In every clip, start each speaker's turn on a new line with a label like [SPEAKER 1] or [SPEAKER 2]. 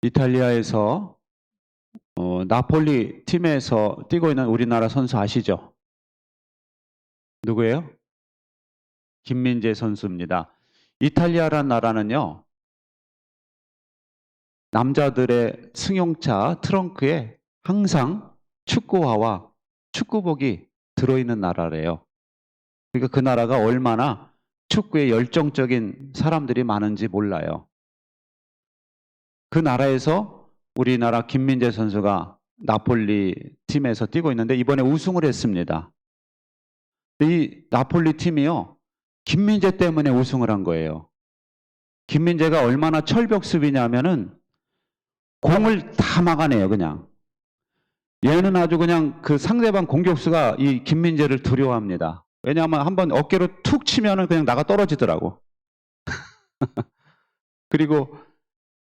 [SPEAKER 1] 이탈리아에서 나폴리 팀에서 뛰고 있는 우리나라 선수 아시죠? 누구예요? 김민재 선수입니다. 이탈리아란 나라는요, 남자들의 승용차 트렁크에 항상 축구화와 축구복이 들어있는 나라래요. 그러니까 그 나라가 얼마나 축구에 열정적인 사람들이 많은지 몰라요. 그 나라에서 우리나라 김민재 선수가 나폴리 팀에서 뛰고 있는데 이번에 우승을 했습니다. 이 나폴리 팀이요, 김민재 때문에 우승을 한 거예요. 김민재가 얼마나 철벽수비냐면은 공을 다 막아내요, 그냥. 얘는 아주 그냥 그 상대방 공격수가 이 김민재를 두려워합니다. 왜냐하면 한번 어깨로 툭 치면은 그냥 나가 떨어지더라고. 그리고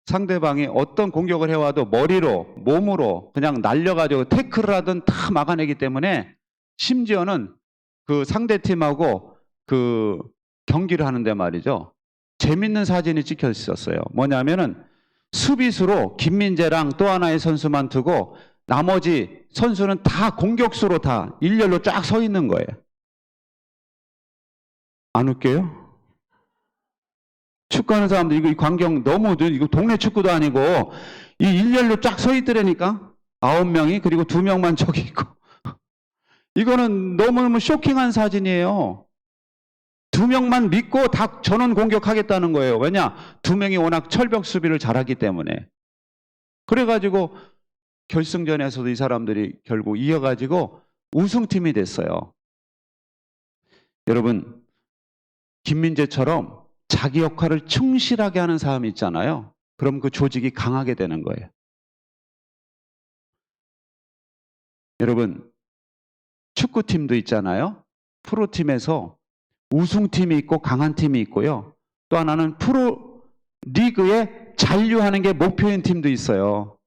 [SPEAKER 1] 상대방이 어떤 공격을 해와도 머리로, 몸으로 그냥 날려가지고 태클을 하든 다 막아내기 때문에 심지어는 그 상대팀하고 그 경기를 하는데 말이죠. 재밌는 사진이 찍혀 있었어요. 뭐냐면은 수비수로 김민재랑 또 하나의 선수만 두고 나머지 선수는 다 공격수로 다 일렬로 쫙 서 있는 거예요. 안 웃겨요? 축구하는 사람들 이거 이 광경 너무 이거 동네 축구도 아니고 이 일렬로 쫙 서 있더라니까. 9명이 그리고 2명만 저기 있고. 이거는 너무너무 쇼킹한 사진이에요. 2명만 믿고 다 전원 공격하겠다는 거예요. 왜냐? 2명이 워낙 철벽 수비를 잘하기 때문에. 그래가지고 결승전에서도 이 사람들이 결국 이어가지고 우승팀이 됐어요. 여러분, 김민재처럼 자기 역할을 충실하게 하는 사람이 있잖아요. 그럼 그 조직이 강하게 되는 거예요. 여러분, 축구팀도 있잖아요. 프로팀에서 우승팀이 있고 강한 팀이 있고요. 또 하나는 프로 리그에 잔류하는 게 목표인 팀도 있어요.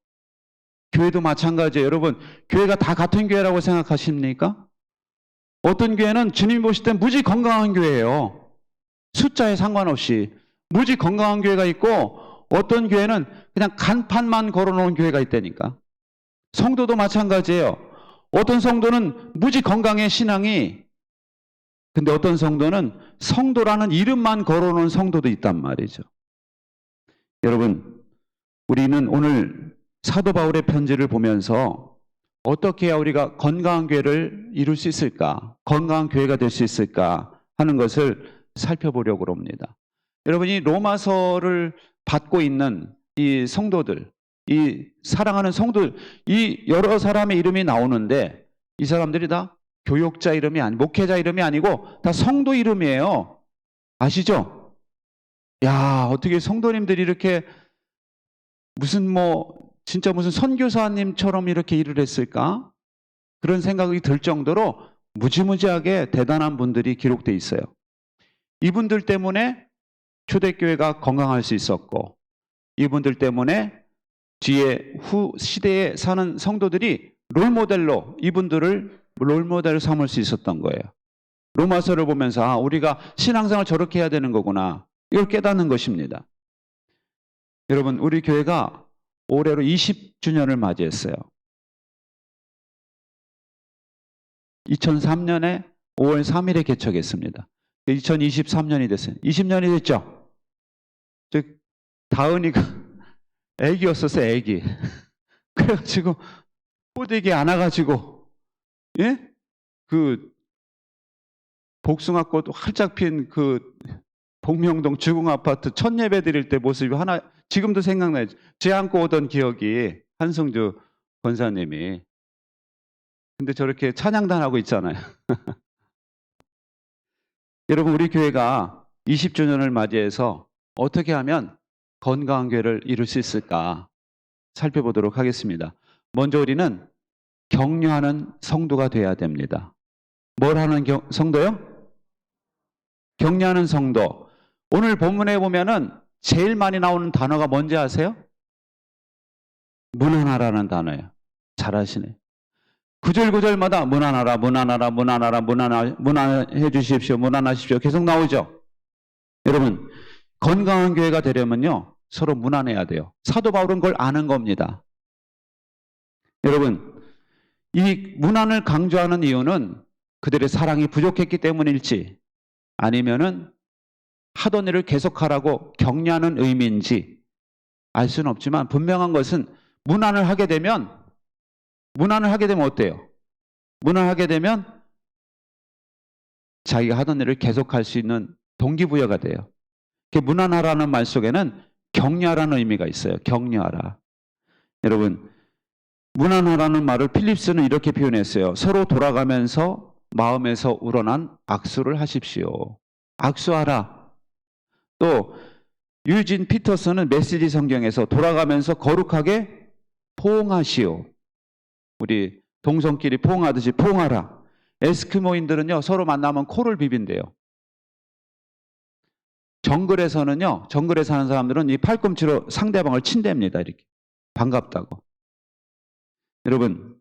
[SPEAKER 1] 교회도 마찬가지예요. 여러분, 교회가 다 같은 교회라고 생각하십니까? 어떤 교회는 주님 보실 때 무지 건강한 교회예요. 숫자에 상관없이 무지 건강한 교회가 있고 어떤 교회는 그냥 간판만 걸어놓은 교회가 있다니까. 성도도 마찬가지예요. 어떤 성도는 무지 건강해 신앙이. 근데 어떤 성도는 성도라는 이름만 걸어놓은 성도도 있단 말이죠. 여러분, 우리는 오늘 사도 바울의 편지를 보면서 어떻게 해야 우리가 건강한 교회를 이룰 수 있을까? 건강한 교회가 될 수 있을까? 하는 것을 살펴보려고 합니다. 여러분이 로마서를 받고 있는 이 성도들, 이 사랑하는 성도들, 이 여러 사람의 이름이 나오는데 이 사람들이 다 교역자 이름이 목회자 이름이 아니고 다 성도 이름이에요. 아시죠? 야, 어떻게 성도님들이 이렇게 무슨 진짜 무슨 선교사님처럼 이렇게 일을 했을까? 그런 생각이 들 정도로 무지무지하게 대단한 분들이 기록되어 있어요. 이분들 때문에 초대교회가 건강할 수 있었고 이분들 때문에 뒤에 시대에 사는 성도들이 롤모델로 이분들을 롤모델을 삼을 수 있었던 거예요. 로마서를 보면서 우리가 신앙생활 저렇게 해야 되는 거구나. 이걸 깨닫는 것입니다. 여러분, 우리 교회가 올해로 20주년을 맞이했어요. 2003년에 5월 3일에 개척했습니다. 2023년이 됐어요. 20년이 됐죠? 다은이가 애기였었어요, 애기. 그래가지고 호되게 안아가지고 예? 그 복숭아꽃 활짝 핀 그 복명동 주공아파트 첫 예배 드릴 때 모습이 하나 지금도 생각나요. 제 안고 오던 기억이 한승주 권사님이. 근데 저렇게 찬양단하고 있잖아요. 여러분, 우리 교회가 20주년을 맞이해서 어떻게 하면 건강한 교회를 이룰 수 있을까 살펴보도록 하겠습니다. 먼저 우리는 격려하는 성도가 돼야 됩니다. 뭘 하는 성도요? 격려하는 성도. 오늘 본문에 보면은 제일 많이 나오는 단어가 뭔지 아세요? 문안하라는 단어예요. 잘하시네. 구절구절마다 문안하라, 문안하라, 문안하라, 문안해 주십시오, 문안하십시오. 계속 나오죠. 여러분, 건강한 교회가 되려면요, 서로 무난해야 돼요. 사도 바울은 그걸 아는 겁니다. 여러분, 이 무난을 강조하는 이유는 그들의 사랑이 부족했기 때문일지 아니면은 하던 일을 계속하라고 격려하는 의미인지 알 수는 없지만 분명한 것은 무난을 하게 되면 어때요? 무난하게 되면 자기가 하던 일을 계속할 수 있는 동기부여가 돼요. 무난하라는 말 속에는 격려하라는 의미가 있어요. 격려하라. 여러분, 무난하라는 말을 필립스는 이렇게 표현했어요. 서로 돌아가면서 마음에서 우러난 악수를 하십시오. 악수하라. 또 유진 피터슨은 메시지 성경에서 돌아가면서 거룩하게 포옹하시오. 우리 동성끼리 포옹하듯이 포옹하라. 에스키모인들은요, 서로 만나면 코를 비빈대요. 정글에 사는 사람들은 이 팔꿈치로 상대방을 친댑니다. 이렇게. 반갑다고. 여러분,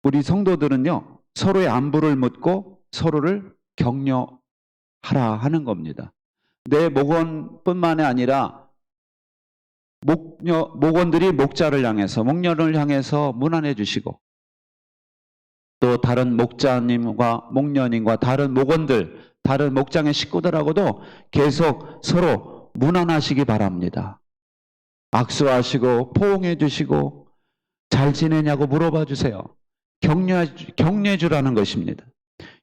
[SPEAKER 1] 우리 성도들은요, 서로의 안부를 묻고 서로를 격려하라 하는 겁니다. 내 목원뿐만이 아니라 목원들이 목자를 향해서, 목녀를 향해서 문안해 주시고, 또 다른 목자님과 목녀님과 다른 목원들, 다른 목장의 식구들하고도 계속 서로 문안하시기 바랍니다. 악수하시고 포옹해 주시고 잘 지내냐고 물어봐 주세요. 격려해 주라는 것입니다.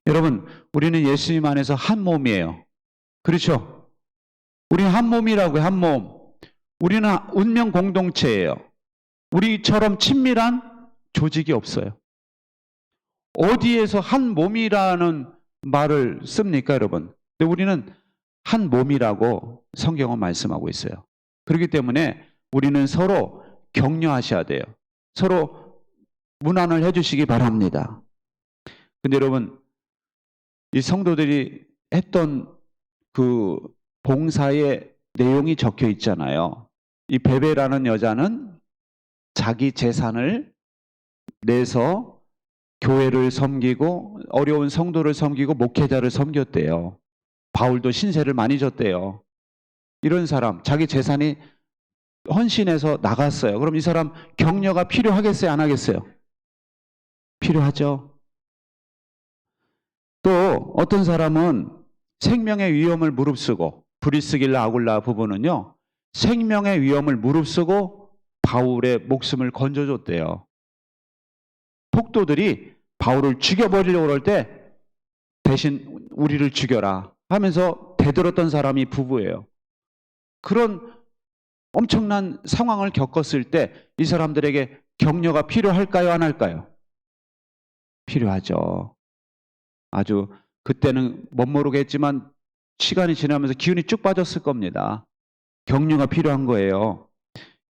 [SPEAKER 1] 여러분, 우리는 예수님 안에서 한 몸이에요. 그렇죠? 우리 한 몸이라고요. 한 몸. 우리는 운명 공동체예요. 우리처럼 친밀한 조직이 없어요. 어디에서 한 몸이라는 말을 씁니까, 여러분? 근데 우리는 한 몸이라고 성경은 말씀하고 있어요. 그렇기 때문에 우리는 서로 격려하셔야 돼요. 서로 문안을 해주시기 바랍니다. 근데 여러분, 이 성도들이 했던 그 봉사의 내용이 적혀 있잖아요. 이 베베라는 여자는 자기 재산을 내서 교회를 섬기고 어려운 성도를 섬기고 목회자를 섬겼대요. 바울도 신세를 많이 졌대요. 이런 사람, 자기 재산이 헌신해서 나갔어요. 그럼 이 사람 격려가 필요하겠어요? 안 하겠어요? 필요하죠. 또 어떤 사람은 생명의 위험을 무릅쓰고, 브리스길라 아굴라 부부는요, 생명의 위험을 무릅쓰고 바울의 목숨을 건져줬대요. 폭도들이 바울을 죽여버리려고 그럴 때 대신 우리를 죽여라 하면서 대들었던 사람이 부부예요. 그런 엄청난 상황을 겪었을 때 이 사람들에게 격려가 필요할까요? 안 할까요? 필요하죠. 아주 그때는 멋모르겠지만 시간이 지나면서 기운이 쭉 빠졌을 겁니다. 격려가 필요한 거예요.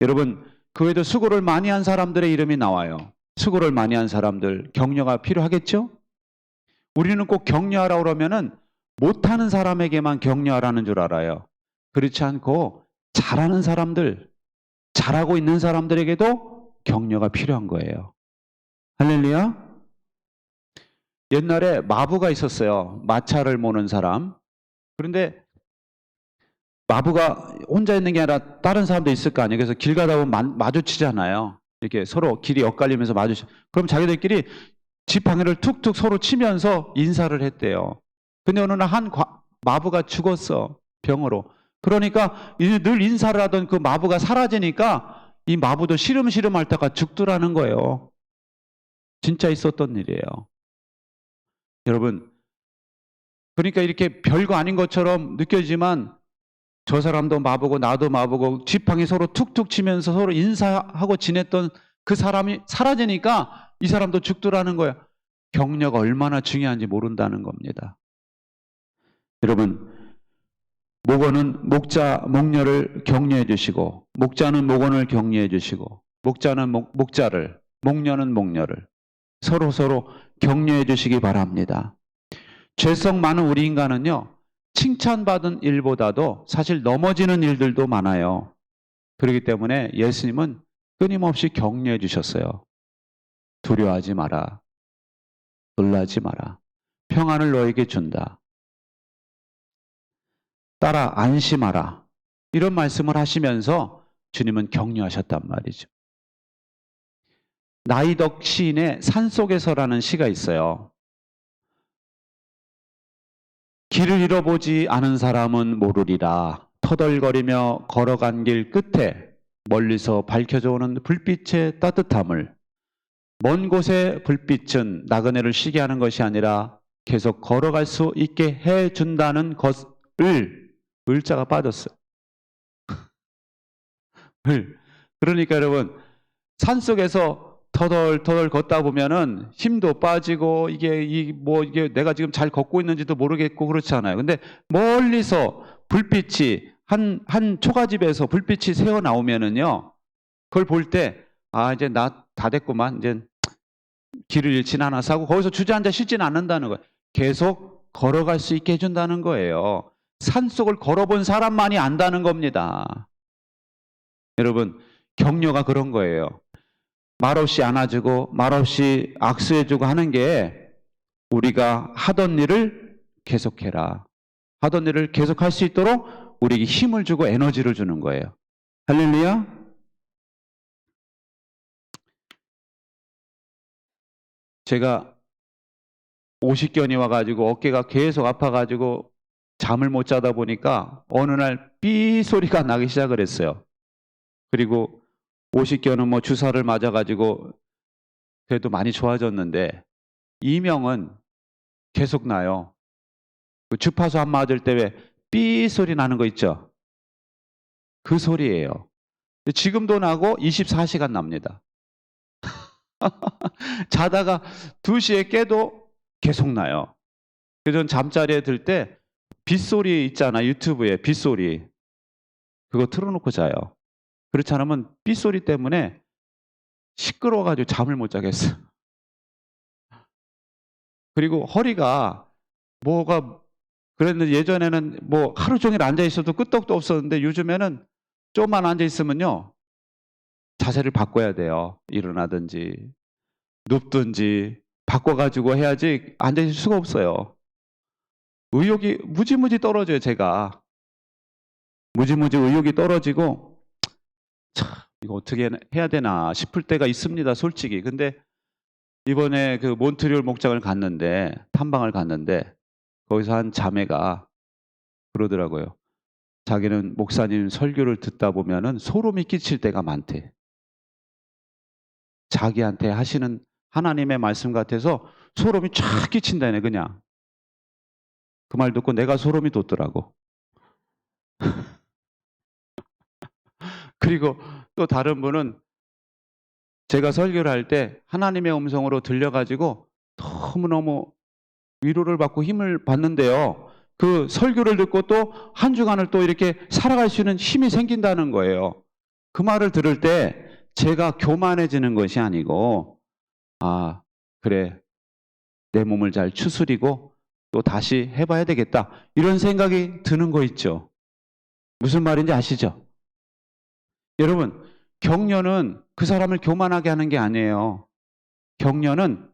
[SPEAKER 1] 여러분, 그 외에도 수고를 많이 한 사람들의 이름이 나와요. 수고를 많이 한 사람들, 격려가 필요하겠죠? 우리는 꼭 격려하라고 그러면은 못하는 사람에게만 격려하라는 줄 알아요. 그렇지 않고 잘하는 사람들, 잘하고 있는 사람들에게도 격려가 필요한 거예요. 할렐루야. 옛날에 마부가 있었어요. 마차를 모는 사람. 그런데 마부가 혼자 있는 게 아니라 다른 사람도 있을 거 아니에요. 그래서 길 가다 보면 마주치잖아요. 이렇게 서로 길이 엇갈리면서 그럼 자기들끼리 지팡이를 툭툭 서로 치면서 인사를 했대요. 근데 어느 날 마부가 죽었어. 병으로. 그러니까 이제 늘 인사를 하던 그 마부가 사라지니까 이 마부도 시름시름 앓다가 죽더라는 거예요. 진짜 있었던 일이에요. 여러분, 그러니까 이렇게 별거 아닌 것처럼 느껴지지만 저 사람도 마부고 나도 마부고 지팡이 서로 툭툭 치면서 서로 인사하고 지냈던 그 사람이 사라지니까 이 사람도 죽더라는 거예요. 격려가 얼마나 중요한지 모른다는 겁니다. 여러분, 목원은 목녀를 격려해 주시고, 목자는 목원을 격려해 주시고, 목자는 목자를, 목녀는 목녀를 서로 격려해 주시기 바랍니다. 죄성 많은 우리 인간은요, 칭찬받은 일보다도 사실 넘어지는 일들도 많아요. 그렇기 때문에 예수님은 끊임없이 격려해 주셨어요. 두려워하지 마라. 놀라지 마라. 평안을 너에게 준다. 따라 안심하라. 이런 말씀을 하시면서 주님은 격려하셨단 말이죠. 나이덕 시인의 산속에서라는 시가 있어요. 길을 잃어보지 않은 사람은 모르리라. 터덜거리며 걸어간 길 끝에 멀리서 밝혀져 오는 불빛의 따뜻함을, 먼 곳의 불빛은 나그네를 쉬게 하는 것이 아니라 계속 걸어갈 수 있게 해준다는 것을, 을자가 빠졌어요. 그러니까 여러분, 산속에서 터덜터덜 걷다 보면은 힘도 빠지고 이게 내가 지금 잘 걷고 있는지도 모르겠고 그렇잖아요. 근데 멀리서 불빛이 한 초가집에서 불빛이 새어 나오면은요, 그걸 볼 때 이제 나 다 됐구만, 이제 길을 잃진 않아서 하고 거기서 주저앉아 쉬지는 않는다는 거예요. 계속 걸어갈 수 있게 해준다는 거예요. 산속을 걸어본 사람만이 안다는 겁니다. 여러분, 격려가 그런 거예요. 말없이 안아주고 말없이 악수해주고 하는 게, 우리가 하던 일을 계속해라. 하던 일을 계속할 수 있도록 우리에게 힘을 주고 에너지를 주는 거예요. 할렐루야. 제가 50견이 와가지고 어깨가 계속 아파가지고 잠을 못 자다 보니까 어느 날 삐 소리가 나기 시작을 했어요. 그리고 50견은 주사를 맞아가지고 그래도 많이 좋아졌는데, 이명은 계속 나요. 그 주파수 안 맞을 때 왜 삐 소리 나는 거 있죠? 그 소리예요. 지금도 나고 24시간 납니다. 자다가 2시에 깨도 계속 나요. 그래서 전 잠자리에 들 때 빗소리 있잖아, 유튜브에 빗소리. 그거 틀어놓고 자요. 그렇지 않으면 빗소리 때문에 시끄러워가지고 잠을 못 자겠어. 그리고 허리가 그랬는데, 예전에는 하루 종일 앉아 있어도 끄떡도 없었는데, 요즘에는 좀만 앉아 있으면요, 자세를 바꿔야 돼요. 일어나든지 눕든지 바꿔가지고 해야지 앉아 있을 수가 없어요. 의욕이 무지무지 떨어져요. 제가 무지무지 의욕이 떨어지고, 참 이거 어떻게 해야 되나 싶을 때가 있습니다, 솔직히. 근데 이번에 그 몬트리올 목장을 갔는데, 탐방을 갔는데, 거기서 한 자매가 그러더라고요. 자기는 목사님 설교를 듣다 보면은 소름이 끼칠 때가 많대. 자기한테 하시는 하나님의 말씀 같아서 소름이 쫙 끼친다네, 그냥. 그 말 듣고 내가 소름이 돋더라고. 그리고 또 다른 분은 제가 설교를 할 때 하나님의 음성으로 들려가지고 너무너무 위로를 받고 힘을 받는데요, 그 설교를 듣고 또 한 주간을 또 이렇게 살아갈 수 있는 힘이 생긴다는 거예요. 그 말을 들을 때 제가 교만해지는 것이 아니고, 그래, 내 몸을 잘 추스리고 또 다시 해봐야 되겠다, 이런 생각이 드는 거 있죠. 무슨 말인지 아시죠? 여러분, 격려는 그 사람을 교만하게 하는 게 아니에요. 격려는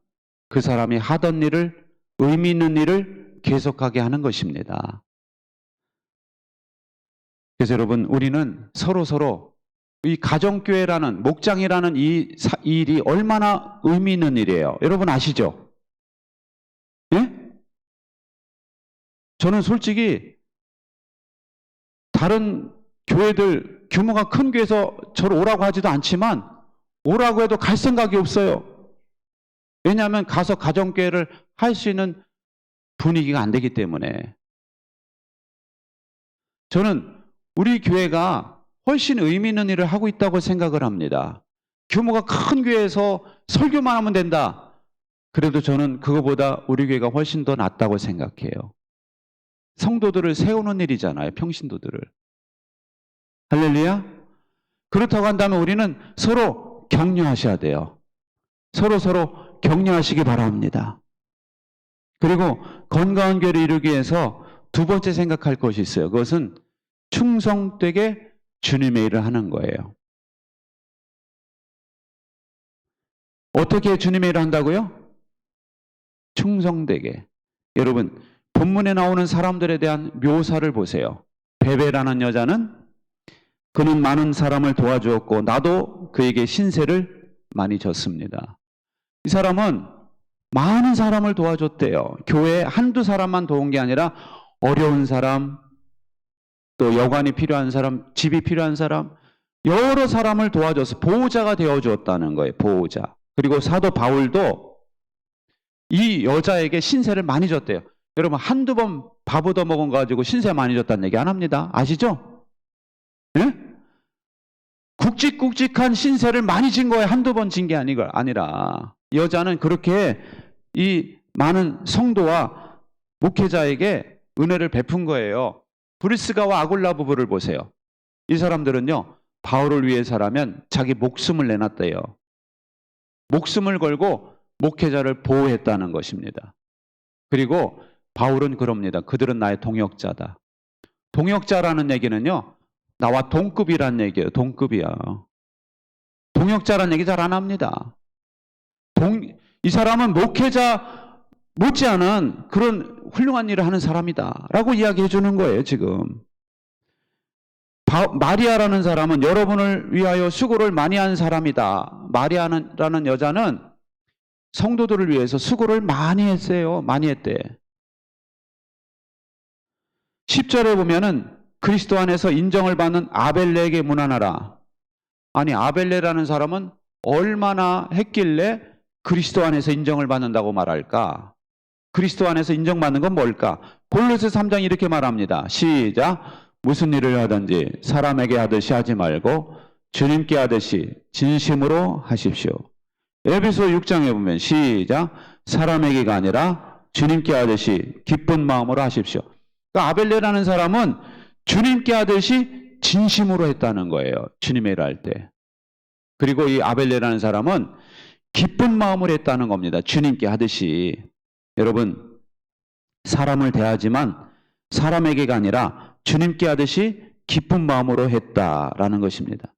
[SPEAKER 1] 그 사람이 하던 일을, 의미 있는 일을 계속하게 하는 것입니다. 그래서 여러분, 우리는 서로 이 가정교회라는, 목장이라는 이 일이 얼마나 의미 있는 일이에요. 여러분 아시죠? 예? 저는 솔직히 다른 교회들, 규모가 큰 교회에서 저를 오라고 하지도 않지만 오라고 해도 갈 생각이 없어요. 왜냐하면 가서 가정교회를 할 수 있는 분위기가 안 되기 때문에. 저는 우리 교회가 훨씬 의미 있는 일을 하고 있다고 생각을 합니다. 규모가 큰 교회에서 설교만 하면 된다. 그래도 저는 그거보다 우리 교회가 훨씬 더 낫다고 생각해요. 성도들을 세우는 일이잖아요, 평신도들을. 할렐루야? 그렇다고 한다면 우리는 서로 격려하셔야 돼요. 서로 격려하시기 바랍니다. 그리고 건강한 교회를 이루기 위해서 두 번째 생각할 것이 있어요. 그것은 충성되게 주님의 일을 하는 거예요. 어떻게 주님의 일을 한다고요? 충성되게. 여러분, 본문에 나오는 사람들에 대한 묘사를 보세요. 베베라는 여자는 그는 많은 사람을 도와주었고 나도 그에게 신세를 많이 졌습니다. 이 사람은 많은 사람을 도와줬대요. 교회에 한두 사람만 도운 게 아니라 어려운 사람, 또 여관이 필요한 사람, 집이 필요한 사람, 여러 사람을 도와줘서 보호자가 되어주었다는 거예요. 보호자. 그리고 사도 바울도 이 여자에게 신세를 많이 졌대요. 여러분 한두 번 밥 얻어먹은 거 가지고 신세 많이 졌다는 얘기 안 합니다. 아시죠? 예? 굵직굵직한 신세를 많이 진 거예요. 한두 번 진 게 아니라 여자는 그렇게 이 많은 성도와 목회자에게 은혜를 베푼 거예요. 브리스가와 아굴라 부부를 보세요. 이 사람들은요, 바울을 위해서라면 자기 목숨을 내놨대요. 목숨을 걸고 목회자를 보호했다는 것입니다. 그리고 바울은 그럽니다. 그들은 나의 동역자다. 동역자라는 얘기는요, 나와 동급이란 얘기예요. 동급이야. 동역자라는 얘기 잘 안 합니다. 이 사람은 목회자 못지않은 그런 훌륭한 일을 하는 사람이다 라고 이야기해 주는 거예요. 지금 마리아라는 사람은 여러분을 위하여 수고를 많이 한 사람이다. 마리아라는 여자는 성도들을 위해서 수고를 많이 했어요. 많이 했대. 10절에 보면은 그리스도 안에서 인정을 받는 아벨레에게 문안하라. 아니 아벨레라는 사람은 얼마나 했길래 그리스도 안에서 인정을 받는다고 말할까? 그리스도 안에서 인정받는 건 뭘까? 골로새 3장 이렇게 말합니다. 시작. 무슨 일을 하든지 사람에게 하듯이 하지 말고 주님께 하듯이 진심으로 하십시오. 에베소 6장에 보면 시작. 사람에게가 아니라 주님께 하듯이 기쁜 마음으로 하십시오. 그러니까 아벨레라는 사람은 주님께 하듯이 진심으로 했다는 거예요. 주님의 일을 할 때. 그리고 이 아벨레라는 사람은 기쁜 마음으로 했다는 겁니다. 주님께 하듯이. 여러분, 사람을 대하지만 사람에게가 아니라 주님께 하듯이 기쁜 마음으로 했다라는 것입니다.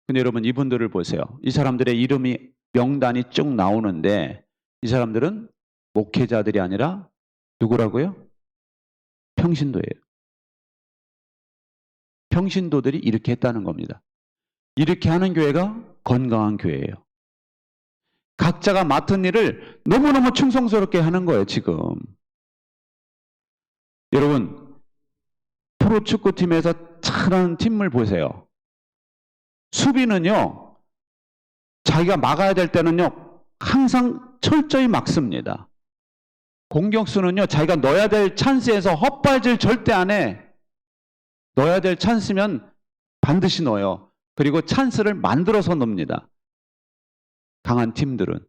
[SPEAKER 1] 근데 여러분, 이분들을 보세요. 이 사람들의 이름이 명단이 쭉 나오는데 이 사람들은 목회자들이 아니라 누구라고요? 평신도예요. 평신도들이 이렇게 했다는 겁니다. 이렇게 하는 교회가 건강한 교회예요. 각자가 맡은 일을 너무너무 충성스럽게 하는 거예요, 지금. 여러분, 프로축구팀에서 잘하는 팀을 보세요. 수비는요, 자기가 막아야 될 때는요, 항상 철저히 막습니다. 공격수는요, 자기가 넣어야 될 찬스에서 헛발질 절대 안 해. 넣어야 될 찬스면 반드시 넣어요. 그리고 찬스를 만들어서 넣습니다. 강한 팀들은.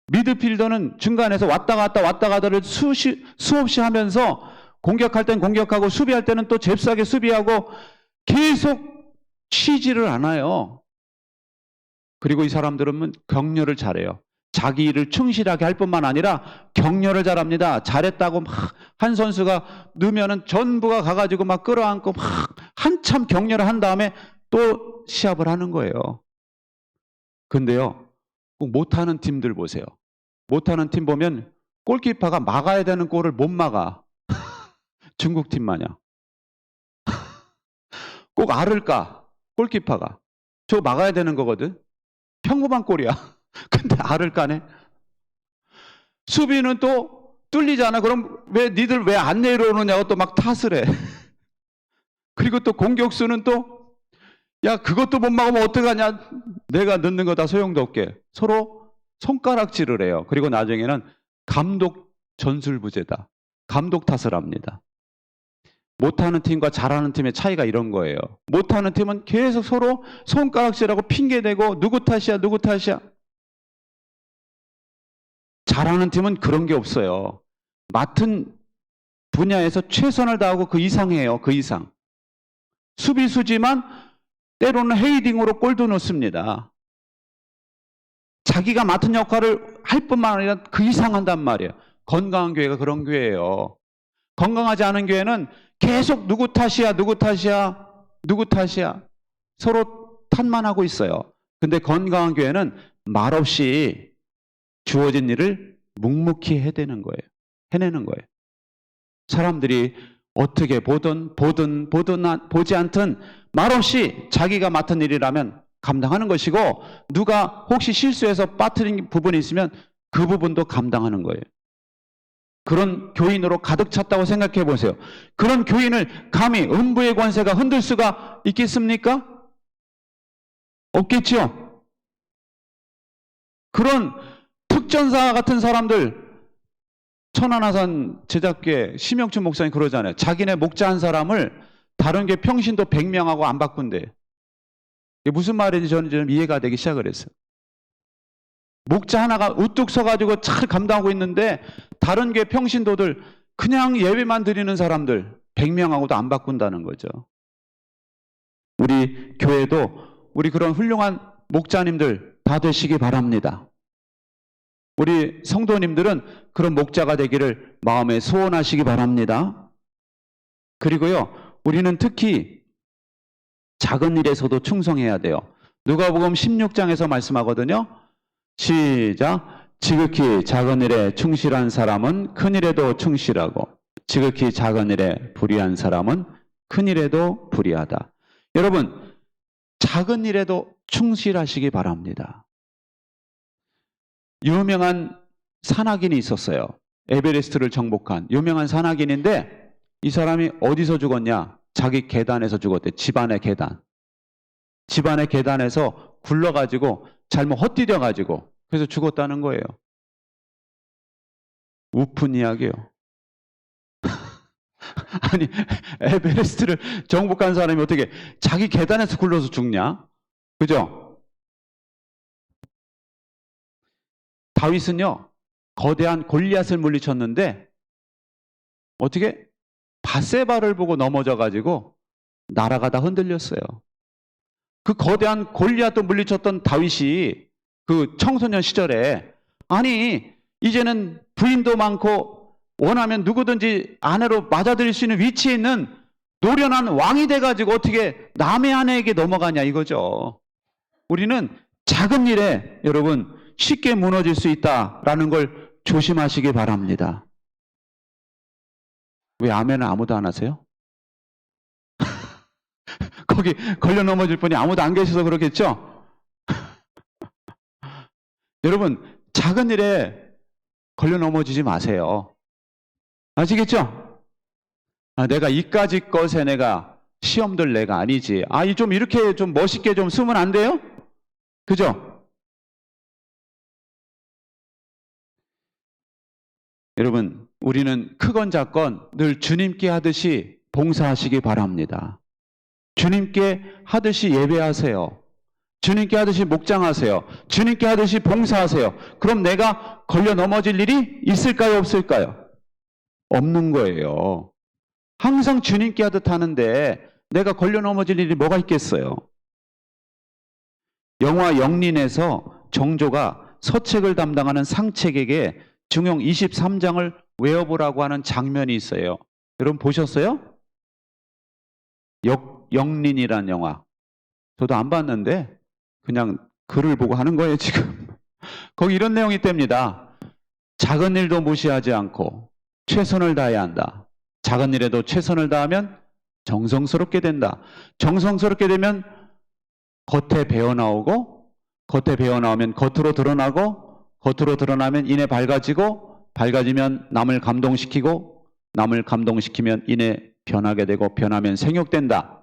[SPEAKER 1] 미드필더는 중간에서 왔다 갔다를 수없이 하면서 공격할 땐 공격하고 수비할 때는 또 잽싸게 수비하고 계속 쉬지를 않아요. 그리고 이 사람들은 격려를 잘해요. 자기 일을 충실하게 할 뿐만 아니라 격려를 잘합니다. 잘했다고 막 한 선수가 넣으면은 전부가 가가지고 막 끌어안고 막 한참 격려를 한 다음에 또 시합을 하는 거예요. 근데요, 꼭 못하는 팀들 보세요. 못하는 팀 보면 골키퍼가 막아야 되는 골을 못 막아. 중국팀 마냥. 꼭 알을 까, 골키퍼가. 저거 막아야 되는 거거든. 평범한 골이야. 근데 알을 까네. 수비는 또 뚫리잖아. 그럼 니들 왜 안 내려오느냐고 또 막 탓을 해. 그리고 또 공격수는 또 야, 그것도 못 막으면 어떡하냐. 내가 넣는 거 다 소용도 없게. 서로 손가락질을 해요. 그리고 나중에는 감독 전술부재다. 감독 탓을 합니다. 못하는 팀과 잘하는 팀의 차이가 이런 거예요. 못하는 팀은 계속 서로 손가락질하고 핑계대고 누구 탓이야, 누구 탓이야. 잘하는 팀은 그런 게 없어요. 맡은 분야에서 최선을 다하고 그 이상이에요. 그 이상. 수비수지만 때로는 헤이딩으로 골도 넣습니다. 자기가 맡은 역할을 할 뿐만 아니라 그 이상 한단 말이에요. 건강한 교회가 그런 교회예요. 건강하지 않은 교회는 계속 누구 탓이야, 누구 탓이야, 누구 탓이야. 서로 탓만 하고 있어요. 근데 건강한 교회는 말없이 주어진 일을 묵묵히 해내는 거예요. 사람들이 어떻게 보든 보지 않든 말없이 자기가 맡은 일이라면 감당하는 것이고, 누가 혹시 실수해서 빠뜨린 부분이 있으면 그 부분도 감당하는 거예요. 그런 교인으로 가득 찼다고 생각해 보세요. 그런 교인을 감히 음부의 권세가 흔들 수가 있겠습니까? 없겠죠. 그런 특전사 같은 사람들, 천안하산 제작교회 심영춘 목사님 그러잖아요. 자기네 목자 한 사람을 다른 게 평신도 100명하고 안 바꾼대. 이게 무슨 말인지 저는 좀 이해가 되기 시작을 했어요. 목자 하나가 우뚝 서가지고 잘 감당하고 있는데 다른 게 평신도들 그냥 예배만 드리는 사람들 100명하고도 안 바꾼다는 거죠. 우리 교회도 우리 그런 훌륭한 목자님들 다 되시기 바랍니다. 우리 성도님들은 그런 목자가 되기를 마음에 소원하시기 바랍니다. 그리고요, 우리는 특히 작은 일에서도 충성해야 돼요. 누가복음 16장에서 말씀하거든요. 시작. 지극히 작은 일에 충실한 사람은 큰 일에도 충실하고 지극히 작은 일에 불의한 사람은 큰 일에도 불의하다. 여러분, 작은 일에도 충실하시기 바랍니다. 유명한 산악인이 있었어요. 에베레스트를 정복한 유명한 산악인인데 이 사람이 어디서 죽었냐? 자기 계단에서 죽었대. 집안의 계단. 집안의 계단에서 굴러가지고 잘못 헛디뎌가지고 그래서 죽었다는 거예요. 우픈 이야기예요. 아니, 에베레스트를 정복한 사람이 어떻게 자기 계단에서 굴러서 죽냐? 그죠? 다윗은요, 거대한 골리앗을 물리쳤는데 어떻게 밧세바를 보고 넘어져가지고 나라가 다 흔들렸어요. 그 거대한 골리앗도 물리쳤던 다윗이 그 청소년 시절에 아니 이제는 부인도 많고 원하면 누구든지 아내로 맞아들일 수 있는 위치에 있는 노련한 왕이 돼가지고 어떻게 남의 아내에게 넘어가냐 이거죠. 우리는 작은 일에 여러분 쉽게 무너질 수 있다라는 걸 조심하시기 바랍니다. 왜 아멘은 아무도 안 하세요? 거기 걸려 넘어질 분이 아무도 안 계셔서 그렇겠죠? 여러분, 작은 일에 걸려 넘어지지 마세요. 아시겠죠? 내가 이까지 것에 내가 시험들 내가 아니지. 좀 이렇게 좀 멋있게 좀 쓰면 안 돼요? 그죠? 여러분, 우리는 크건 작건 늘 주님께 하듯이 봉사하시기 바랍니다. 주님께 하듯이 예배하세요. 주님께 하듯이 목장하세요. 주님께 하듯이 봉사하세요. 그럼 내가 걸려 넘어질 일이 있을까요? 없을까요? 없는 거예요. 항상 주님께 하듯 하는데 내가 걸려 넘어질 일이 뭐가 있겠어요? 영화 영린에서 정조가 서책을 담당하는 상책에게 중용 23장을 외워보라고 하는 장면이 있어요. 여러분 보셨어요? 영린이란 영화. 저도 안 봤는데 그냥 글을 보고 하는 거예요 지금. 거기 이런 내용이 있답니다. 작은 일도 무시하지 않고 최선을 다해야 한다. 작은 일에도 최선을 다하면 정성스럽게 된다. 정성스럽게 되면 겉에 배어나오고 겉에 배어나오면 겉으로 드러나고 겉으로 드러나면 이내 밝아지고 밝아지면 남을 감동시키고 남을 감동시키면 이내 변하게 되고 변하면 생육된다.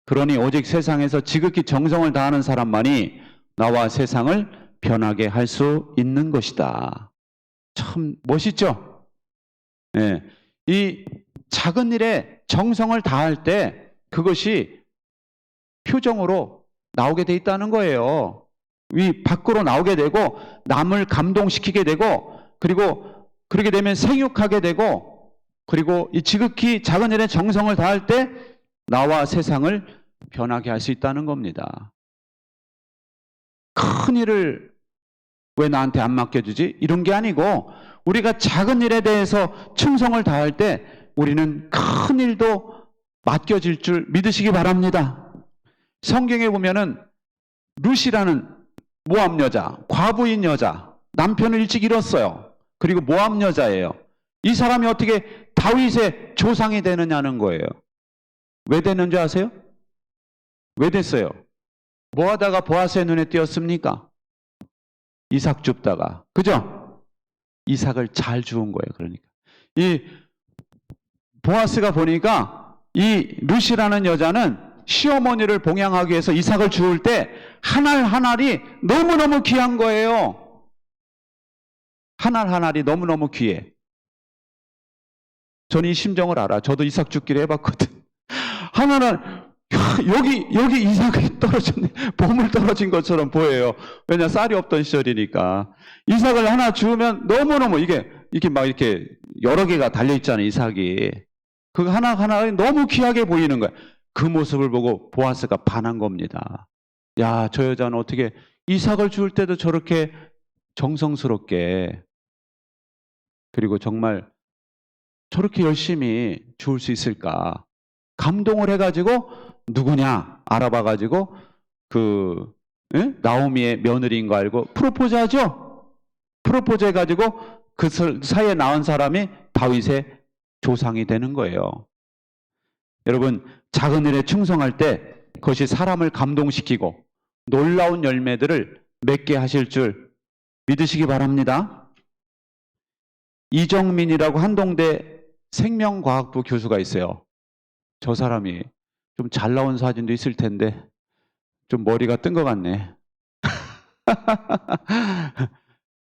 [SPEAKER 1] 그러니 오직 세상에서 지극히 정성을 다하는 사람만이 나와 세상을 변하게 할 수 있는 것이다. 참 멋있죠? 네. 이 작은 일에 정성을 다할 때 그것이 표정으로 나오게 돼 있다는 거예요. 이 밖으로 나오게 되고 남을 감동시키게 되고 그리고 그렇게 되면 생육하게 되고 그리고 이 지극히 작은 일에 정성을 다할 때 나와 세상을 변하게 할 수 있다는 겁니다. 큰 일을 왜 나한테 안 맡겨주지? 이런 게 아니고 우리가 작은 일에 대해서 충성을 다할 때 우리는 큰 일도 맡겨질 줄 믿으시기 바랍니다. 성경에 보면은 룻이라는 모압 여자, 과부인 여자, 남편을 일찍 잃었어요. 그리고 모압 여자예요. 이 사람이 어떻게 다윗의 조상이 되느냐는 거예요. 왜 되는 줄 아세요? 왜 됐어요? 뭐 하다가 보아스의 눈에 띄었습니까? 이삭 줍다가. 그죠? 이삭을 잘 주운 거예요. 그러니까. 이 보아스가 보니까 이 룻이라는 여자는 시어머니를 봉양하기 위해서 이삭을 주울 때 한 알 한 알이 너무너무 귀한 거예요. 한 알 한 알이 너무너무 귀해. 저는 이 심정을 알아. 저도 이삭 줍기를 해봤거든. 하나는 여기 이삭이 떨어졌네. 보물 떨어진 것처럼 보여요. 왜냐 쌀이 없던 시절이니까. 이삭을 하나 주우면 너무너무 이게 막 이렇게 여러 개가 달려 있잖아요. 이삭이. 그 하나하나 너무 귀하게 보이는 거야. 그 모습을 보고 보아스가 반한 겁니다. 야, 저 여자는 어떻게 이삭을 주울 때도 저렇게 정성스럽게 그리고 정말 저렇게 열심히 주울 수 있을까? 감동을 해가지고 누구냐 알아봐가지고 나오미의 며느리인 거 알고 프로포즈 하죠? 프로포즈 해가지고 그 사이에 낳은 사람이 다윗의 조상이 되는 거예요. 여러분, 작은 일에 충성할 때 그것이 사람을 감동시키고 놀라운 열매들을 맺게 하실 줄 믿으시기 바랍니다. 이정민이라고 한동대 생명과학부 교수가 있어요. 저 사람이 좀 잘 나온 사진도 있을 텐데 좀 머리가 뜬 것 같네.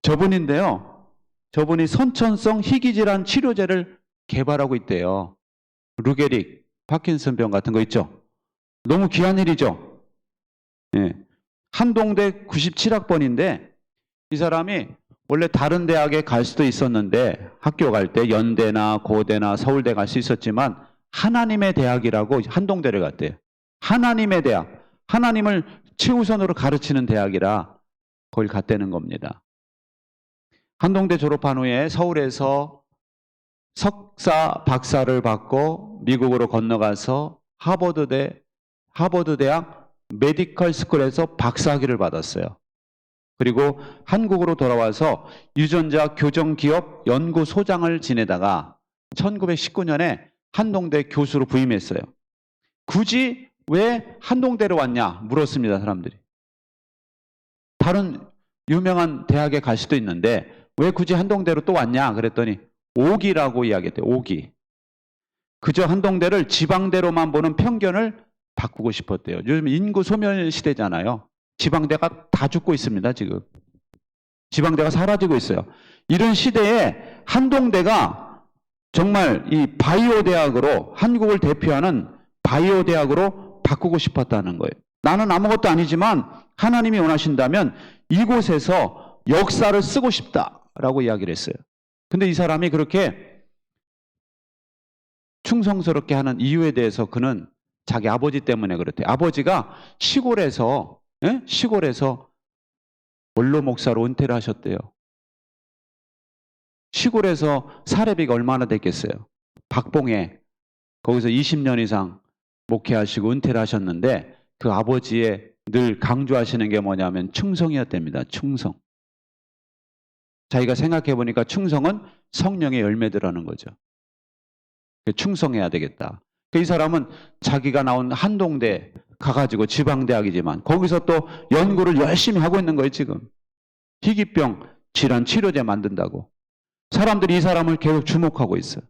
[SPEAKER 1] 저분인데요. 저분이 선천성 희귀질환 치료제를 개발하고 있대요. 루게릭, 파킨슨병 같은 거 있죠. 너무 귀한 일이죠. 예. 한동대 97학번인데 이 사람이 원래 다른 대학에 갈 수도 있었는데 학교 갈 때 연대나 고대나 서울대 갈 수 있었지만 하나님의 대학이라고 한동대를 갔대요. 하나님의 대학. 하나님을 최우선으로 가르치는 대학이라 거길 갔다는 겁니다. 한동대 졸업한 후에 서울에서 석사, 박사를 받고 미국으로 건너가서 하버드 대학 메디컬 스쿨에서 박사학위를 받았어요. 그리고 한국으로 돌아와서 유전자 교정 기업 연구소장을 지내다가 1919년에 한동대 교수로 부임했어요. 굳이 왜 한동대로 왔냐 물었습니다, 사람들이. 다른 유명한 대학에 갈 수도 있는데 왜 굳이 한동대로 또 왔냐 그랬더니 오기라고 이야기했대요. 오기. 그저 한동대를 지방대로만 보는 편견을 바꾸고 싶었대요. 요즘 인구 소멸 시대잖아요. 지방대가 다 죽고 있습니다, 지금. 지방대가 사라지고 있어요. 이런 시대에 한동대가 정말 이 바이오 대학으로 한국을 대표하는 바이오 대학으로 바꾸고 싶었다는 거예요. 나는 아무것도 아니지만 하나님이 원하신다면 이곳에서 역사를 쓰고 싶다라고 이야기를 했어요. 근데 이 사람이 그렇게 충성스럽게 하는 이유에 대해서 그는 자기 아버지 때문에 그렇대요. 아버지가 시골에서 원로 목사로 은퇴를 하셨대요. 시골에서 사례비가 얼마나 됐겠어요. 박봉에 거기서 20년 이상 목회하시고 은퇴를 하셨는데 그 아버지의 늘 강조하시는 게 뭐냐면 충성이었답니다. 충성. 자기가 생각해 보니까 충성은 성령의 열매들하는 거죠. 충성해야 되겠다. 이 사람은 자기가 나온 한동대 가가지고 지방대학이지만 거기서 또 연구를 열심히 하고 있는 거예요, 지금. 희귀병 질환 치료제 만든다고. 사람들이 이 사람을 계속 주목하고 있어요.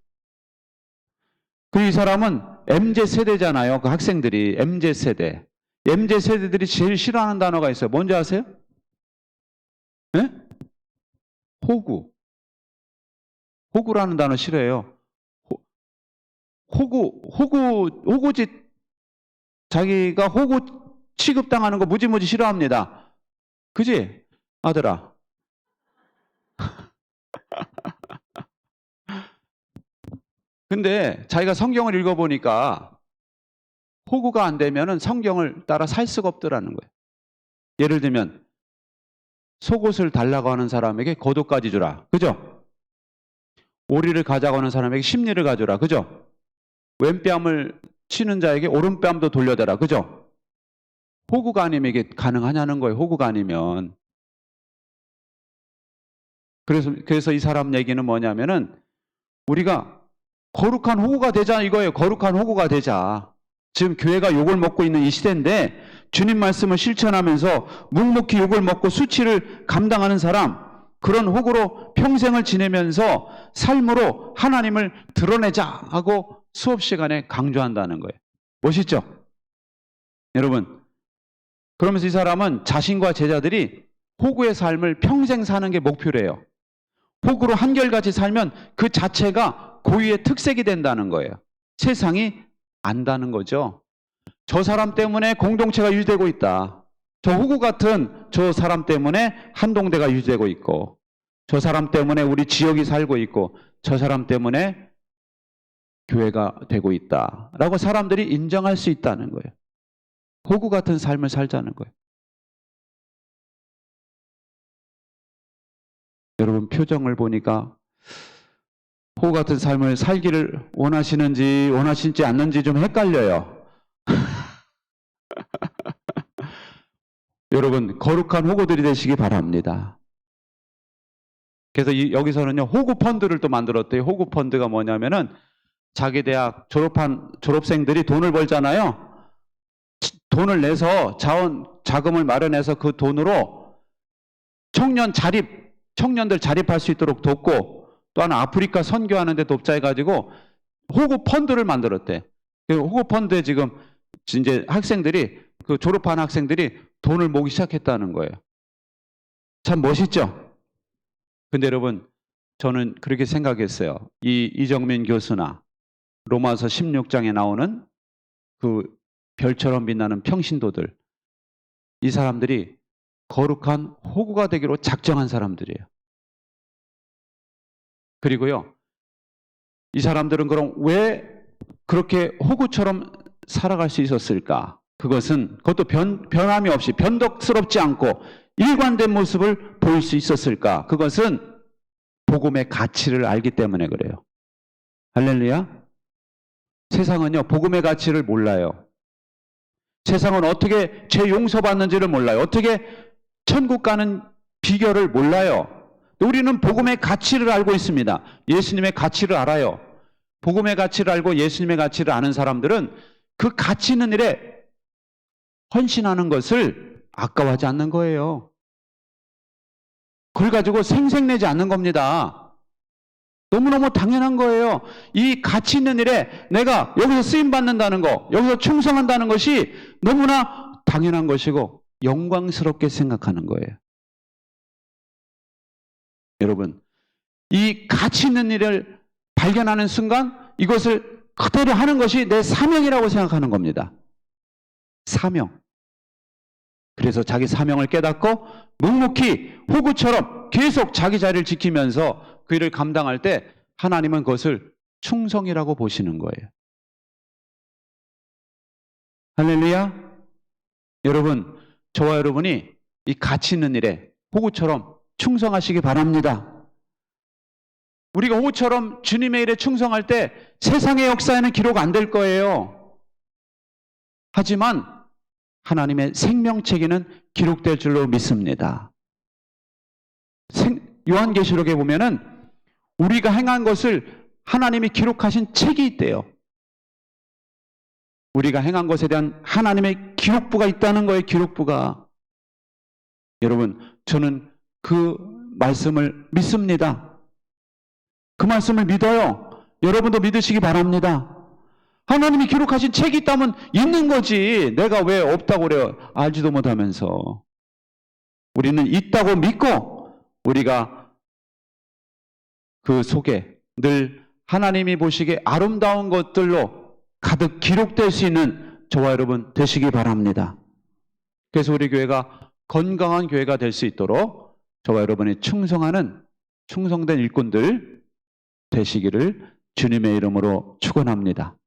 [SPEAKER 1] 이 사람은 MZ세대잖아요. 그 학생들이 MZ세대. MZ세대들이 제일 싫어하는 단어가 있어요. 뭔지 아세요? 네? 호구라는 단어 싫어해요. 호구짓, 자기가 호구 취급당하는 거 무지무지 싫어합니다. 그지? 아들아. 근데 자기가 성경을 읽어보니까 호구가 안 되면은 성경을 따라 살 수가 없더라는 거예요. 예를 들면 속옷을 달라고 하는 사람에게 겉옷까지 주라. 그죠? 오리를 가자고 하는 사람에게 십리를 가져라. 그죠? 왼뺨을 치는 자에게 오른뺨도 돌려대라. 그죠? 호구가 아니면 이게 가능하냐는 거예요. 호구가 아니면. 그래서 이 사람 얘기는 뭐냐면은 우리가 거룩한 호구가 되자 이거예요. 거룩한 호구가 되자. 지금 교회가 욕을 먹고 있는 이 시대인데 주님 말씀을 실천하면서 묵묵히 욕을 먹고 수치를 감당하는 사람, 그런 호구로 평생을 지내면서 삶으로 하나님을 드러내자 하고 수업 시간에 강조한다는 거예요. 멋있죠? 여러분, 그러면서 이 사람은 자신과 제자들이 호구의 삶을 평생 사는 게 목표래요. 호구로 한결같이 살면 그 자체가 고유의 특색이 된다는 거예요. 세상이 안다는 거죠. 저 사람 때문에 공동체가 유지되고 있다. 저 호구 같은 저 사람 때문에 한동대가 유지되고 있고, 저 사람 때문에 우리 지역이 살고 있고, 저 사람 때문에 교회가 되고 있다 라고 사람들이 인정할 수 있다는 거예요. 호구 같은 삶을 살자는 거예요. 여러분 표정을 보니까 호구 같은 삶을 살기를 원하시는지 않는지 좀 헷갈려요. 여러분 거룩한 호구들이 되시기 바랍니다. 그래서 여기서는요 호구 펀드를 또 만들었대요. 호구 펀드가 뭐냐면은 자기 대학 졸업한 졸업생들이 돈을 벌잖아요. 돈을 내서 자금을 마련해서 그 돈으로 청년들 자립할 수 있도록 돕고, 또 하나 아프리카 선교하는 데 돕자 해가지고 호구 펀드를 만들었대. 호구 펀드에 지금 이제 학생들이, 그 졸업한 학생들이 돈을 모으기 시작했다는 거예요. 참 멋있죠? 근데 여러분, 저는 그렇게 생각했어요. 이정민 교수나 로마서 16장에 나오는 그 별처럼 빛나는 평신도들, 이 사람들이 거룩한 호구가 되기로 작정한 사람들이에요. 그리고요, 이 사람들은 그럼 왜 그렇게 호구처럼 살아갈 수 있었을까? 그것도 변함이 없이 변덕스럽지 않고 일관된 모습을 보일 수 있었을까? 그것은 복음의 가치를 알기 때문에 그래요. 할렐루야. 세상은요 복음의 가치를 몰라요. 세상은 어떻게 죄 용서받는지를 몰라요. 어떻게 천국 가는 비결을 몰라요. 우리는 복음의 가치를 알고 있습니다. 예수님의 가치를 알아요. 복음의 가치를 알고 예수님의 가치를 아는 사람들은 그 가치 있는 일에 헌신하는 것을 아까워하지 않는 거예요. 그걸 가지고 생색내지 않는 겁니다. 너무너무 당연한 거예요. 이 가치 있는 일에 내가 여기서 쓰임받는다는 거, 여기서 충성한다는 것이 너무나 당연한 것이고 영광스럽게 생각하는 거예요. 여러분, 이 가치 있는 일을 발견하는 순간 이것을 그대로 하는 것이 내 사명이라고 생각하는 겁니다. 사명. 그래서 자기 사명을 깨닫고 묵묵히 호구처럼 계속 자기 자리를 지키면서 그 일을 감당할 때 하나님은 그것을 충성이라고 보시는 거예요. 할렐루야. 여러분, 저와 여러분이 이 가치 있는 일에 호구처럼 충성하시기 바랍니다. 우리가 호구처럼 주님의 일에 충성할 때 세상의 역사에는 기록 안 될 거예요. 하지만 하나님의 생명책에는 기록될 줄로 믿습니다. 요한계시록에 보면은 우리가 행한 것을 하나님이 기록하신 책이 있대요. 우리가 행한 것에 대한 하나님의 기록부가 있다는 거예요. 기록부가. 여러분, 저는 그 말씀을 믿습니다. 그 말씀을 믿어요. 여러분도 믿으시기 바랍니다. 하나님이 기록하신 책이 있다면 있는 거지. 내가 왜 없다고 그래요? 알지도 못하면서. 우리는 있다고 믿고 우리가 그 속에 늘 하나님이 보시기에 아름다운 것들로 가득 기록될 수 있는 저와 여러분 되시기 바랍니다. 그래서 우리 교회가 건강한 교회가 될 수 있도록 저와 여러분이 충성된 일꾼들 되시기를 주님의 이름으로 축원합니다.